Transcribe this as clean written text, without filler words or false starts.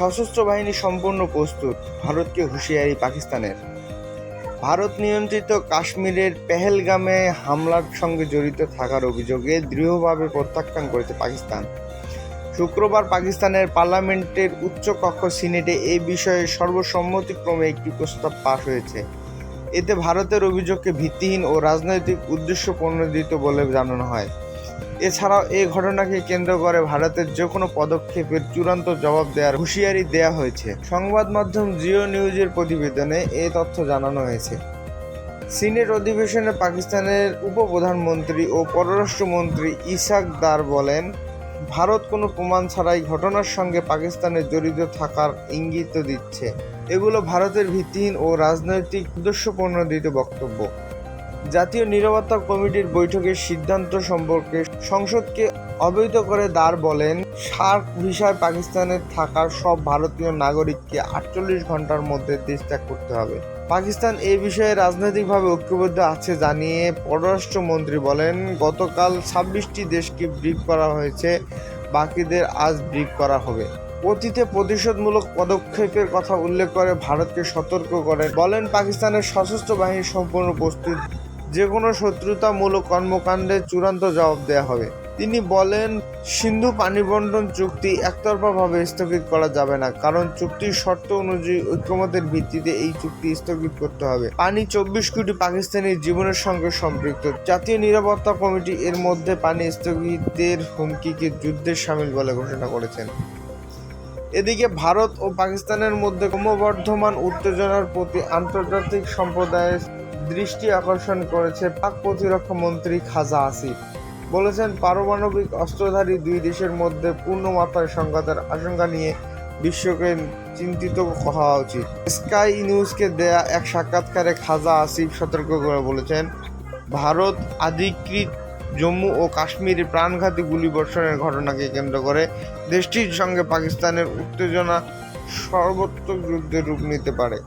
সশস্ত্র বাহিনী সম্পূর্ণ প্রস্তুত, ভারতকে হুঁশিয়ারি পাকিস্তানের। ভারত নিয়ন্ত্রিত কাশ্মীরের পেহেলগামে হামলার সঙ্গে জড়িত থাকার অভিযোগে দৃঢ়ভাবে প্রত্যাখ্যান করেছে পাকিস্তান। শুক্রবার পাকিস্তানের পার্লামেন্টের উচ্চকক্ষ সিনেটে এ বিষয়ে সর্বসম্মতিক্রমে একটি প্রস্তাব পাস হয়েছে। এতে ভারতের অভিযোগকে ভিত্তিহীন ও রাজনৈতিক উদ্দেশ্যপ্রণোদিত বলে জানানো হয়। এছাড়াও এই ঘটনাকে কেন্দ্র করে ভারতের যে কোনো পদক্ষেপের চূড়ান্ত জবাব দেওয়ার হুঁশিয়ারি দেওয়া হয়েছে। সংবাদ মাধ্যম জিও নিউজের প্রতিবেদনে এ তথ্য জানানো হয়েছে। সিনেট অধিবেশনে পাকিস্তানের উপপ্রধানমন্ত্রী ও পররাষ্ট্রমন্ত্রী ইসাক দার বলেন, ভারত কোনো প্রমাণ ছাড়াই ঘটনার সঙ্গে পাকিস্তানের জড়িত থাকার ইঙ্গিত দিচ্ছে। এগুলো ভারতের ভিত্তিহীন ও রাজনৈতিক উদ্দেশ্যপ্রণোদিত বক্তব্য। জাতীয় নিরাপত্তা কমিটির বৈঠকের সিদ্ধান্ত সম্পর্কে সংসদকে অবহিত করে দার বলেন, সার্ক ভিসায় পাকিস্তানে থাকা সব ভারতীয় নাগরিককে 48 ঘন্টার মধ্যে দেশ ত্যাগ করতে হবে। পাকিস্তান এই বিষয়ে রাজনৈতিকভাবে ঐক্যবদ্ধ আছে জানিয়ে পররাষ্ট্রমন্ত্রী বলেন, গতকাল 26টি দেশকে ব্রিফ করা হয়েছে, বাকিদের আজ ব্রিফ করা হবে। অতীতে প্রতিশোধমূলক পদক্ষেপের কথা উল্লেখ করে ভারতকে সতর্ক করেন, বলেন পাকিস্তানের সশস্ত্র বাহিনী সম্পূর্ণ প্রস্তুত, যে কোনো শত্রুতামূলক কর্মকাণ্ডের চূড়ান্ত জবাব দেওয়া হবে। তিনি বলেন, সিন্ধু পানি বণ্টন চুক্তি একতরফাভাবে স্থগিত করা যাবে না, কারণ চুক্তির শর্ত অনুযায়ী ঐকমত্যের ভিত্তিতে এই চুক্তি স্থগিত করতে হবে। পানি 24 কোটি পাকিস্তানির জীবনের সঙ্গে সম্পৃক্ত। জাতীয় নিরাপত্তা কমিটি এর মধ্যে পানি স্থগিতের হুমকিকে যুদ্ধের শামিল বলে ঘোষণা করেছেন। এদিকে ভারত ও পাকিস্তানের মধ্যে ক্রমবর্ধমান উত্তেজনার প্রতি আন্তর্জাতিক সম্প্রদায়ের দৃষ্টি আকর্ষণ করেছে পাক প্রতিরক্ষা মন্ত্রী খাজা আসিফ। বলেছেন, পারমাণবিক অস্ত্রধারী দুই দেশের মধ্যে পূর্ণমাত্রায় সংঘাতের আশঙ্কা নিয়ে বিশ্বকে চিন্তিত হওয়া উচিত। স্কাই নিউজকে দেয়া এক সাক্ষাৎকারে খাজা আসিফ সতর্ক করে বলেছেন, ভারত অধিকৃত জম্মু ও কাশ্মীরে প্রাণঘাতী গুলিবর্ষণের ঘটনাকে কেন্দ্র করে দেশটির সঙ্গে পাকিস্তানের উত্তেজনা সর্বাত্মক যুদ্ধের রূপ নিতে পারে।